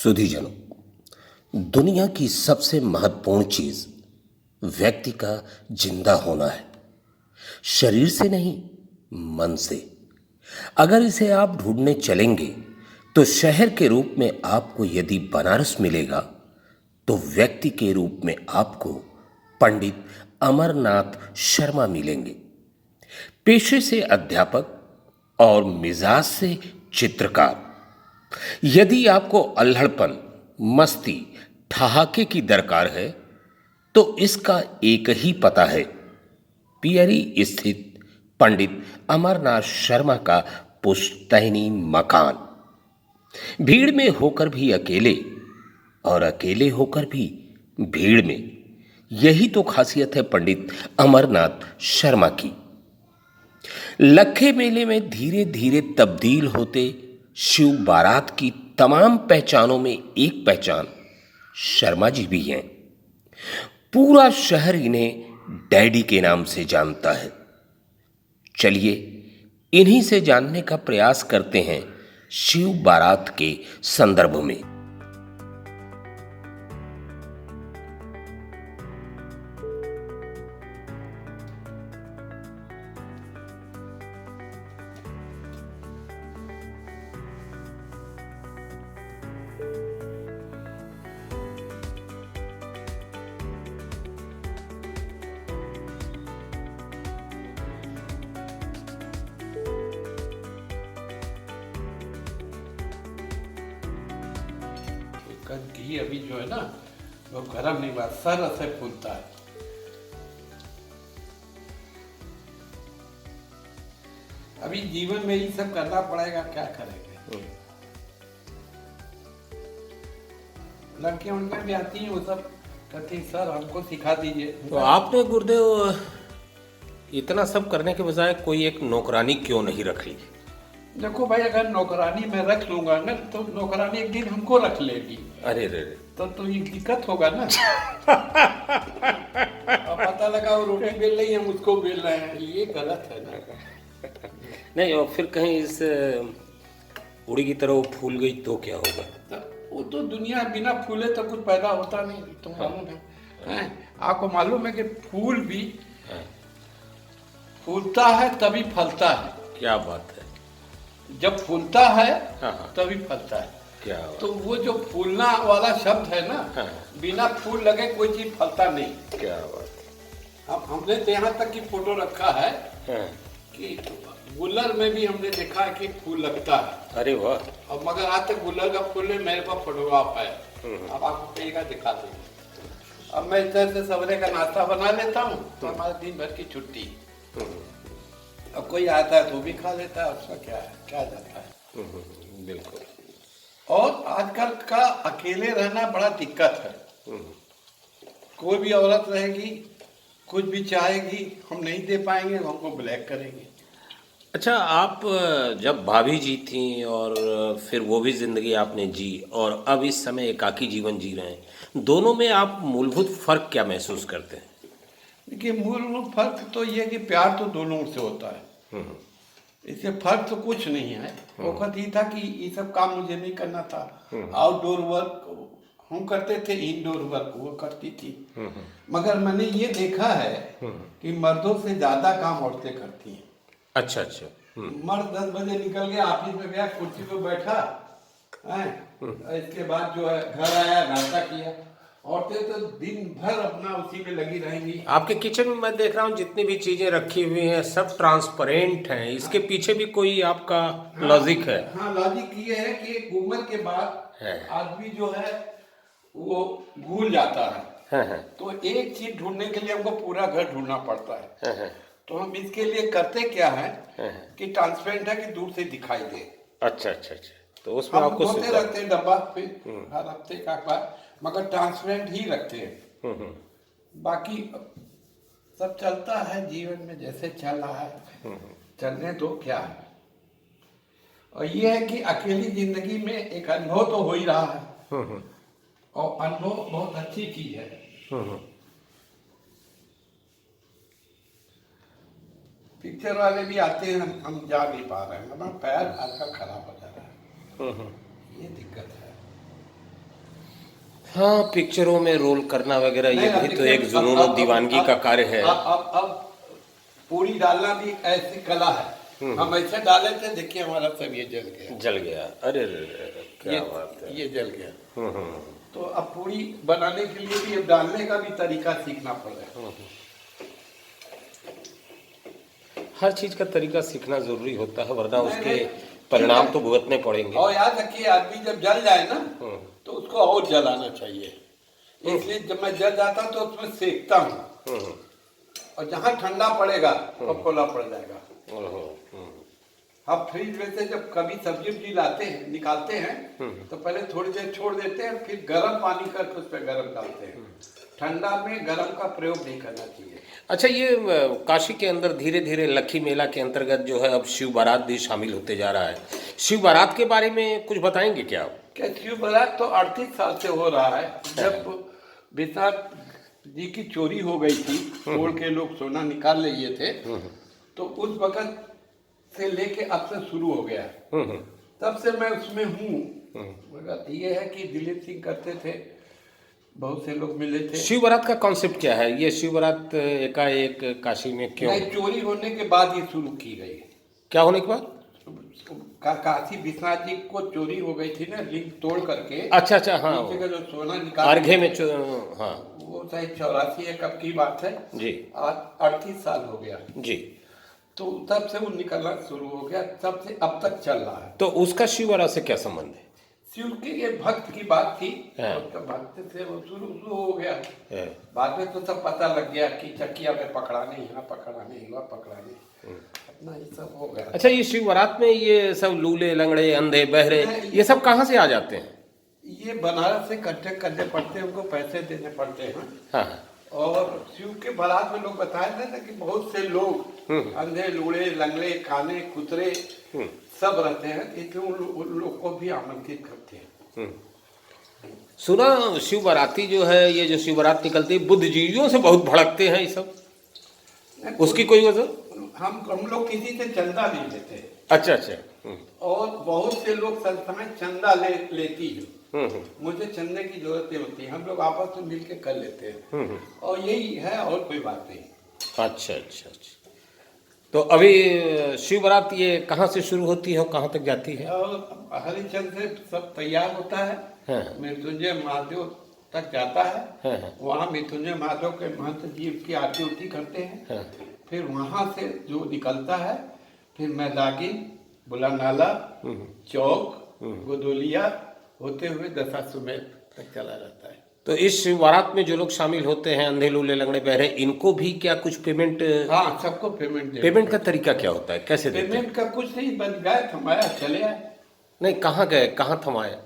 सुधीजनों, दुनिया की सबसे महत्वपूर्ण चीज व्यक्ति का जिंदा होना है। शरीर से नहीं, मन से। अगर इसे आप ढूंढने चलेंगे तो शहर के रूप में आपको यदि बनारस मिलेगा तो व्यक्ति के रूप में आपको पंडित अमरनाथ शर्मा मिलेंगे। पेशे से अध्यापक और मिजाज से चित्रकार। यदि आपको अल्हड़पन, मस्ती, ठहाके की दरकार है तो इसका एक ही पता है, पियरी स्थित पंडित अमरनाथ शर्मा का पुश्तैनी मकान। भीड़ में होकर भी अकेले और अकेले होकर भी भीड़ में, यही तो खासियत है पंडित अमरनाथ शर्मा की। लखे मेले में धीरे धीरे तब्दील होते शिव बारात की तमाम पहचानों में एक पहचान शर्मा जी भी हैं। पूरा शहर इन्हें डैडी के नाम से जानता है। चलिए इन्हीं से जानने का प्रयास करते हैं शिव बारात के संदर्भ में। घी अभी जो है ना वो गर्म नहीं हुआ, सर से फूलता है। अभी जीवन में ये सब करना पड़ेगा, क्या करेंगे। लड़कियां उनमें भी आती हैं, वो सब कहती हैं सर हमको सिखा दीजिए। तो आपने गुरुदेव इतना सब करने के बजाय कोई एक नौकरानी क्यों नहीं रख ली? देखो भाई, अगर नौकरानी मैं रख लूंगा ना तो नौकरानी एक दिन हमको रख लेगी। अरे रे तो ये दिक्कत होगा ना। अब पता लगा वो रोटी बेल रही है, हम उसको बेल रहे हैं, ये गलत है ना। नहीं, और फिर कहीं इस उड़ी की तरह वो फूल गई तो क्या होगा? तो वो तो दुनिया बिना फूले तो कुछ पैदा होता नहीं, तुम मालूम है। आपको मालूम है कि फूल भी फूलता है तभी फलता है। क्या बात है। जब फूलता है हाँ। तभी फलता है। क्या बात। तो वो जो फूलना वाला शब्द है ना, बिना फूल लगे कोई चीज फलता नहीं। क्या बात। अब हमने तो यहाँ तक की फोटो रखा है कि गुल्लर में भी हमने देखा है कि फूल लगता है। अरे वाह। अब मगर आज तक गुल्लर का फूल में मेरे पास फोटोग्राफ है। अब आपको कहेगा दिखा देंगे। अब मैं इस तरह से सवेरे का नाश्ता बना लेता हूँ तो हमारे दिन भर की छुट्टी। अब कोई आता है तो भी खा लेता है, उसका क्या है, क्या जाता है। बिल्कुल। और आजकल का अकेले रहना बड़ा दिक्कत है। कोई भी औरत रहेगी, कुछ भी चाहेगी, हम नहीं दे पाएंगे, हमको ब्लैक करेंगे। अच्छा, आप जब भाभी जी थी और फिर वो भी जिंदगी आपने जी और अब इस समय एकाकी जीवन जी रहे हैं, दोनों में आप मूलभूत फर्क क्या महसूस करते हैं? देखिए, मूल फर्क तो ये है कि प्यार तो दोनों से होता है। इससे फर्क तो कुछ नहीं है। वक्त ये था कि ये सब काम मुझे नहीं करना था। आउटडोर वर्क हम करते थे, इंडोर वर्क वो करती थी। मगर मैंने ये देखा है कि मर्दों से ज्यादा काम औरतें करती हैं। अच्छा अच्छा। मर्द 10 बजे निकल गया, ऑफिस में गया, कुर्सी पे बैठा है, इसके बाद जो है घर आया, नाश्ता किया। औरतें तो दिन भर अपना उसी में लगी रहेंगी। आपके किचन में मैं देख रहा हूँ जितनी भी चीजें रखी हुई हैं सब ट्रांसपेरेंट हैं। इसके पीछे भी कोई आपका लॉजिक है? हाँ, लॉजिक ये है कि एक उम्र के बाद आदमी जो है वो भूल जाता है। तो एक चीज ढूंढने के लिए हमको पूरा घर ढूंढना पड़ता है। तो हम इसके लिए करते क्या है कि ट्रांसपेरेंट है कि दूर से दिखाई दे। अच्छा अच्छा अच्छा। तो उसमें हम आपको धोते रखते हैं डब्बा, फिर हर हफ्ते का बार, मगर ट्रांसपेरेंट ही रखते हैं। बाकी सब चलता है जीवन में जैसे चल रहा है, चलने दो, क्या है। और ये है कि अकेली जिंदगी में एक अनुभव तो हो ही रहा है, और अनुभव बहुत अच्छी चीज है। पिक्चर वाले भी आते हैं, हम जा नहीं पा रहे हैं, हमारा पैर हल्का खराब हो जा रहा है, ये दिक्कत है। हाँ, पिक्चरों में रोल करना वगैरह ये नहीं, अब भी तो देखिए, एक जुनून और दीवानगी का कार्य है। अब पूरी डालना भी ऐसी कला है। हम ऐसे डाले थे, देखिए हमारा सब ये जल गया, जल गया, अरे रे रे, क्या बात है। ये जल गया। तो अब पूरी बनाने के लिए भी अब डालने का भी तरीका सीखना पड़ रहा है। हर चीज का तरीका सीखना जरूरी होता है, वरना नहीं, उसके नहीं, परिणाम ठीक तो है। भुगतने पड़ेंगे। और याद रखिए, आदमी जब जल जाए ना तो उसको और जलाना चाहिए। इसलिए जब मैं जल जाता हूँ तो उसमें सेकता हूँ, और जहाँ ठंडा पड़ेगा तो कोला पड़ जाएगा। हम फ्रिज में से जब कभी सब्जी उब्जी लाते हैं, निकालते हैं, तो पहले थोड़ी देर छोड़ देते हैं, फिर गर्म पानी करके उस पर गर्म डालते हैं। ठंडा में गर्म का प्रयोग नहीं करना चाहिए। अच्छा, ये काशी के अंदर धीरे धीरे लक्खी मेला के अंतर्गत जो है अब शिव बारात भी शामिल होते जा रहा है। शिव बारात के बारे में कुछ बताएंगे क्या आप? क्या शिव बारात तो 38 साल से हो रहा है। जब विश्वनाथ जी की चोरी हो गई थी, तोड़ के लोग सोना निकाल लिए थे, तो उस वक्त से लेके अब से शुरू हो गया। तब से मैं उसमें हूँ। मगर ये है कि दिलीप सिंह करते थे, बहुत से लोग मिले थे। शिव बारात का कॉन्सेप्ट क्या है? ये शिव बारात एकाएक काशी में क्यों? नहीं, चोरी होने के बाद ये शुरू की गई। क्या होने के बाद? काशी विश्वनाथ जी को चोरी हो गई थी ना, लिंग तोड़ करके। अच्छा अच्छा, हाँ, नीचे का जो सोना निकाल, अर्घे में हाँ वो शायद 84 है, कब की बात है जी। आज 38 साल हो गया जी। तो तब से वो निकलना शुरू हो गया, तब से अब तक चल रहा है। तो उसका शिव बारात से क्या संबंध है? शिव के ये भक्त की बात थी, हाँ। उसका भक्त से वो शुरू हो गया। है। बाद में तो सब पता लग गया कि चकिया में पकड़ाने, यहाँ पकड़ाने, यहाँ पकड़ाने, अपना ये सब हो गया। अच्छा, ये शिव बारात में ये सब लूले लंगड़े अंधे बहरे ये सब कहाँ से आ जाते हैं? ये बनारस से इकट्ठे करने पड़ते हैं, उनको पैसे देने पड़ते हैं। हाँ। और शिव के बारात में लोग बताए थे ना कि बहुत से लोग अंधे लूड़े लंगड़े काने कुतरे सब रहते हैं, इसलिए उन लोग को भी आमंत्रित करते हैं। सुना शिव बाराती जो है, ये जो शिव बारात निकलती है बुद्धिजीवियों से बहुत भड़कते हैं ये सब, उसकी कोई वजह? हम लोग किसी से चंदा नहीं लेते। अच्छा अच्छा। और बहुत से लोग संस्थाएं चंदा लेती है, मुझे चंदे की जरूरत नहीं होती, हम लोग आपस में मिलके कर लेते हैं। और यही है, और कोई बात नहीं। अच्छा अच्छा अच्छा। तो अभी शिव बारात ये कहाँ से शुरू होती है और कहाँ तक जाती है? और हरिचंद से सब तैयार होता है, हाँ। मृत्युंजय महादेव तक जाता है। हाँ। वहाँ मृत्युंजय महादेव के महंत जी की आरती उरती करते हैं। हाँ। फिर वहाँ से जो निकलता है, फिर मैदागिन, बुला नाला, चौक, गोदोलिया होते हुए दशाश्वमेध तक चला जाता है। तो इस शिव बारात में जो लोग शामिल होते हैं अंधे लूले लंगड़े बहरे, इनको भी क्या कुछ पेमेंट? हाँ, सबको पेमेंट पेमेंट का तरीका क्या होता है, कैसे देते हैं? पेमेंट का कुछ नहीं, बस गए, थमाया, चले आए। नहीं, कहाँ गए, कहाँ थमाए?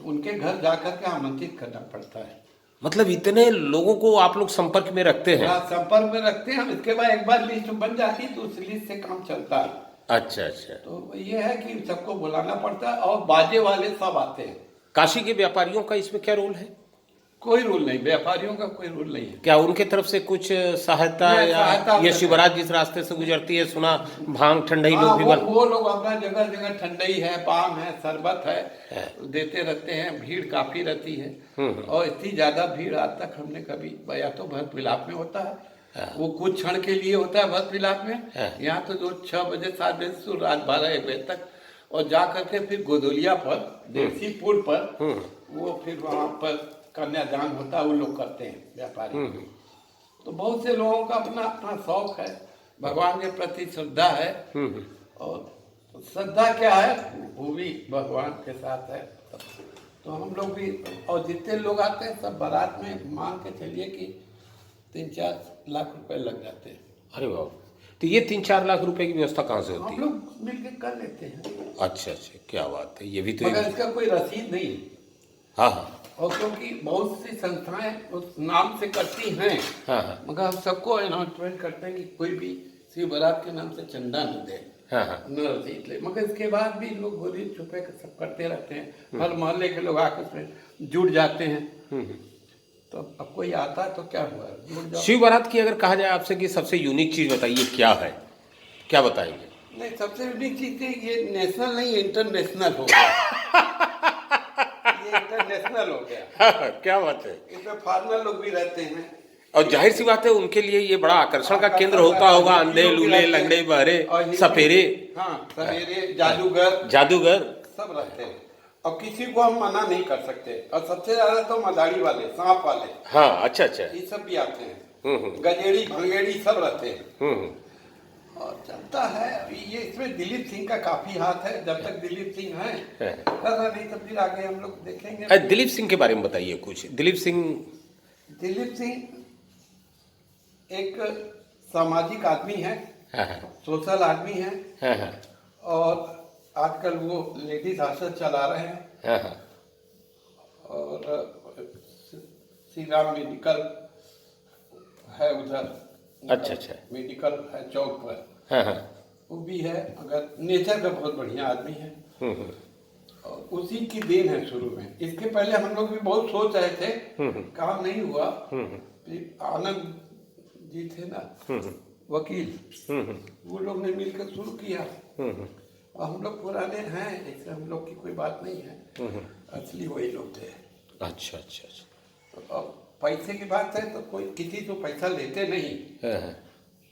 उनके घर जाकर के आमंत्रित करना पड़ता है। मतलब इतने लोगों को आप लोग संपर्क में रखते हैं? हाँ, संपर्क में रखते हैं। इसके बाद एक बार लिस्ट बन जाती है तो उस लिस्ट से काम चलता है। अच्छा अच्छा। तो ये है कि सबको बुलाना पड़ता है, और बाजे वाले सब आते हैं। काशी के व्यापारियों का इसमें क्या रोल है? कोई रूल नहीं, व्यापारियों का कोई रूल नहीं है। क्या उनके तरफ से कुछ सहायता नहीं, या सहायता ये नहीं। शिवराज जिस रास्ते से गुजरती है, सुना भांग ठंडई हाँ, लोग भी वो लोग अपना जगह जगह ठंडई है, पान है, शरबत है, देते रहते हैं। भीड़ काफी रहती है, और इतनी ज्यादा भीड़ आज तक हमने कभी, या तो भक्त विलाप में होता है, वो कुछ क्षण के लिए होता है भक्त विलाप में। यहाँ तो जो 6 बजे 7 बजे से रात 12-1 बजे तक, और जा करके फिर गोदोलिया पर, देवसी पुल पर, वो फिर वहाँ पर कन्यादान होता है, वो लोग करते हैं व्यापारी। तो बहुत से लोगों का अपना अपना शौक है, भगवान के प्रति श्रद्धा है। और श्रद्धा क्या है, वो भी भगवान के साथ है। तो हम लोग भी, और जितने लोग आते हैं सब बारात में मान के चलिए कि 3-4 लाख रुपए लग जाते हैं। अरे वाह, तो ये 3-4 लाख रुपए की व्यवस्था कहाँ से होती हम है? लोग मिलकर कर लेते हैं। अच्छा अच्छा, क्या बात है, ये भी तो मगर इसका कोई रसीद नहीं है। हाँ हाँ और क्योंकि बहुत सी संस्थाएं उस नाम से करती हैं, हाँ मगर हम सबको अनाउंसमेंट करते हैं कि कोई भी शिव बारात के नाम से चंदा न दे, हाँ न रसीद ले। मगर इसके बाद भी लोग गोली छुपे सब करते रहते हैं। हर मोहल्ले के लोग आकर उसमें जुड़ जाते हैं। तो अब कोई आता है तो क्या हुआ, जुड़ जाओ। शिव बारात की अगर कहा जाए आपसे कि सबसे यूनिक चीज बताइए क्या है, क्या बताएंगे? नहीं, सबसे यूनिक चीज थी, ये नेशनल नहीं इंटरनेशनल हो गया। ये इंटरनेशनल प्रोफेशनल हो गया। हाँ, क्या बात है। इसमें फॉरनर लोग भी रहते हैं। और जाहिर सी बात है उनके लिए ये बड़ा आकर्षण का केंद्र होता होगा, अंधे लूले लंगड़े बहरे सपेरे, हाँ सपेरे, जादूगर जादूगर। सब रहते हैं। और किसी को हम मना नहीं कर सकते। और सबसे ज्यादा तो मदारी वाले, सांप वाले, हाँ अच्छा अच्छा। ये सब भी आते हैं। गजेड़ी भंगेड़ी सब रहते हैं। और चलता है ये। इसमें दिलीप सिंह का काफी हाथ है। जब तक दिलीप सिंह है नहीं तो फिर आगे हम लोग देखेंगे। दिलीप सिंह के बारे में बताइए कुछ। दिलीप सिंह एक सामाजिक आदमी है, सोशल आदमी है। और आजकल वो लेडीज हॉस्टल चला रहे हैं। और श्री राम मेडिकल है उधर। अच्छा अच्छा। मेडिकल है चौक पर। वो भी है। मगर नेचर का बहुत बढ़िया आदमी है। और उसी की देन है शुरू में। इसके पहले हम लोग भी बहुत सोच रहे थे, काम नहीं हुआ। फिर आनंद जी थे ना वकील, वो लोग ने मिलकर शुरू किया। और हम लोग पुराने हैं, इससे हम लोग की कोई बात नहीं है। असली वही लोग थे। अच्छा अच्छा अच्छा। अब पैसे की बात है तो कोई किसी से पैसा लेते नहीं।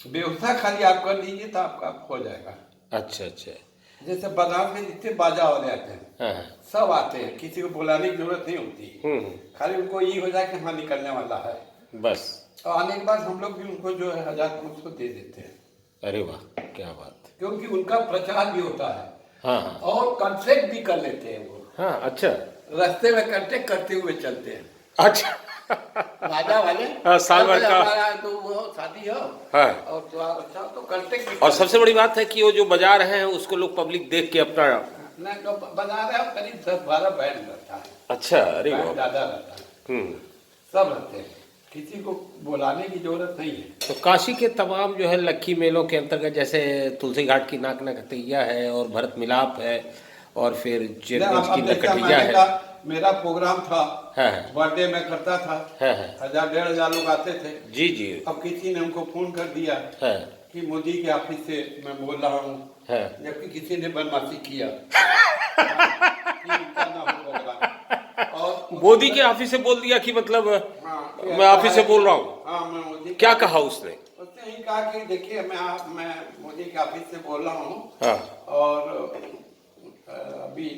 व्यवस्था खाली आप कर लीजिए तो आपका हो जाएगा। अच्छा अच्छा। जैसे बाजार में जितने बाजा वाले आते हैं सब आते हैं, किसी को बुलाने की जरूरत नहीं होती। खाली उनको ये हो जाए कि हाँ निकलने वाला है बस। और आने के बाद हम लोग भी उनको जो है 1000 दे देते हैं। अरे वाह क्या बात। क्योंकि उनका प्रचार भी होता है। हाँ और कॉन्ट्रैक्ट भी कर लेते हैं वो। हाँ अच्छा। रास्ते में कॉन्ट्रैक्ट करते हुए चलते हैं। अच्छा। राजा वाले। हाँ, साल भर का। हमारा तो वो शादी हो। हाँ। और तो अच्छा तो कॉन्ट्रैक्ट भी। और सबसे बड़ी बात है कि वो जो बाजार है उसको लोग पब्लिक देख के अपना। ना तो बाजार है करीब 10-12 बैंड रहता है। अच्छा अरे बैंड वाह। ज्यादा रहता है। सब रहते हैं, किसी को बुलाने की जरूरत नहीं है। तो काशी के तमाम जो है लक्खी मेलों के अंतर्गत जैसे तुलसी घाट की नाक नकटैया है और भरत मिलाप है और फिर चिरगंज की नकटैया है। मेरा प्रोग्राम था, बर्थडे में करता था। 1000-1500 लोग आते थे। जी जी। अब किसी ने हमको फोन कर दिया कि मोदी के ऑफिस से मैं बोल रहा हूँ, जबकि किसी ने बदमाशी किया। और मोदी के ऑफिस से बोल दिया कि मतलब मैं ऑफिस से बोल रहा हूँ। हाँ मैं मोदी। क्या कहा उसने? उसने यही कहा कि देखिए मैं मोदी के ऑफिस से बोल रहा हूँ। हाँ। और अभी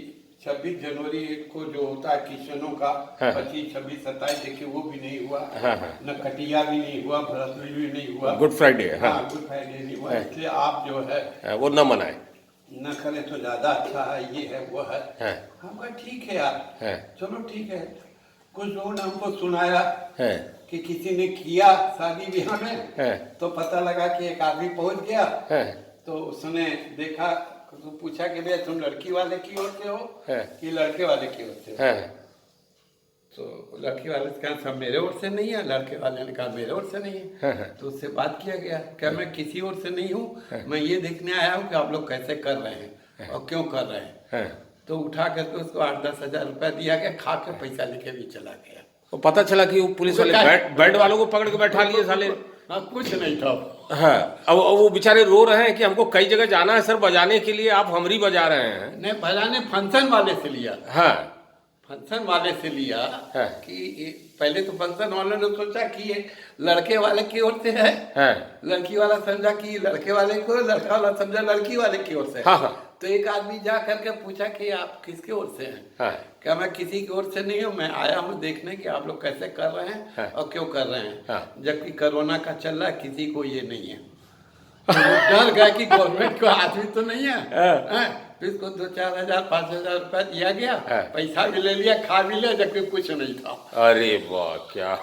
26 जनवरी को जो होता है किसानों का, 25, 26, 27 देखिए वो भी नहीं हुआ। न कटिया भी नहीं हुआ, भरत भी नहीं हुआ। Good Friday. हाँ गुड फ्राइडे नहीं हुआ। इसलिए आप जो है वो न मनाए, न करें तो ज्यादा अच्छा है। ये है वो है। हम कहा ठीक है यार, चलो ठीक है। कुछ लोगों ने हमको सुनाया कि किसी ने किया शादी ब्याह में, तो पता लगा कि एक आदमी पहुंच गया। तो उसने देखा तो पूछा कि भैया तुम लड़की वाले की ओर से हो कि लड़के वाले की ओर से हो? तो लड़की वाले ने कहा सब मेरे ओर से नहीं है। लड़के वाले ने कहा मेरे ओर से नहीं है। तो उससे बात किया गया, क्या मैं किसी ओर से नहीं हूँ, मैं ये देखने आया हूँ कि आप लोग कैसे कर रहे हैं और क्यों कर रहे हैं। तो उठा करके उसको 8-10 हजार रुपया दिया गया, खा के पैसा लेके भी चला गया। तो पता चला कि वो पुलिस वाले बैंड वालों को पकड़ के बैठा लिए साले। हाँ कुछ नहीं था। हाँ अब वो बेचारे रो रहे हैं कि हमको कई जगह जाना है सर बजाने के लिए, आप हमरी बजा रहे हैं। नहीं बजाने फंक्शन वाले से लिया। हाँ फंक्शन वाले से लिया कि पहले तो फंक्शन वाले ने सोचा कि ये लड़के वाले की ओर से है। लड़की वाला समझा कि लड़के वाले को, लड़का वाला समझा लड़की वाले की ओर से। तो एक आदमी जा करके पूछा कि आप किसके ओर से हैं? क्या मैं किसी की ओर से नहीं हूँ, मैं आया हूँ देखने कि आप लोग कैसे कर रहे हैं और क्यों कर रहे हैं। जबकि कोरोना का चल रहा है, किसी को ये नहीं है। तो डर गया कि गवर्नमेंट को आदमी तो नहीं है। फिर इसको 2-4 हजार 5 हजार रुपया दिया गया, पैसा भी ले लिया, खा भी लिया, जबकि कुछ नहीं था। अरे वाह क्या।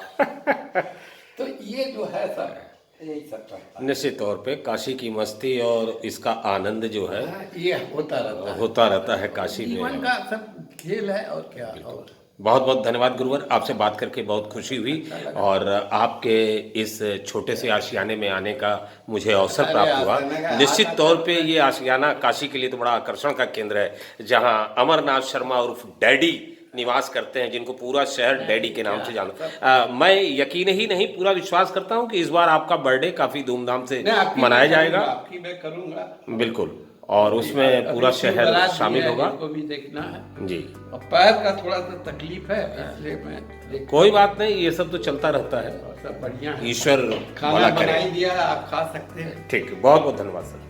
तो ये जो है सर यही सब करता है। निश्चित तौर पे काशी की मस्ती और इसका आनंद जो है ये होता रहता है काशी में। जीवन का सब खेल है और क्या। और बहुत बहुत धन्यवाद गुरुवर, आपसे बात करके बहुत खुशी हुई और आपके इस छोटे से आशियाने में आने का मुझे अवसर प्राप्त हुआ। निश्चित तौर पे ये आशियाना काशी के लिए तो बड़ा आकर्षण का केंद्र है, जहां अमरनाथ शर्मा उर्फ डैडी निवास करते हैं, जिनको पूरा शहर डैडी के नाम से जाना, मैं यकीन ही नहीं पूरा विश्वास करता हूं कि इस बार आपका बर्थडे काफी धूमधाम से नहीं, आपकी मनाया मैं जाएगा। करूंगा, आपकी मैं करूंगा बिल्कुल, और उसमें पूरा शहर शामिल होगा को भी देखना है जी। और पैर का थोड़ा सा तकलीफ है, इसलिए मैं कोई बात नहीं, ये सब तो चलता रहता है, सब बढ़िया है। ईश्वर खाना भला बना करे। ही दिया, आप खा सकते हैं। ठीक है, बहुत बहुत धन्यवाद सर।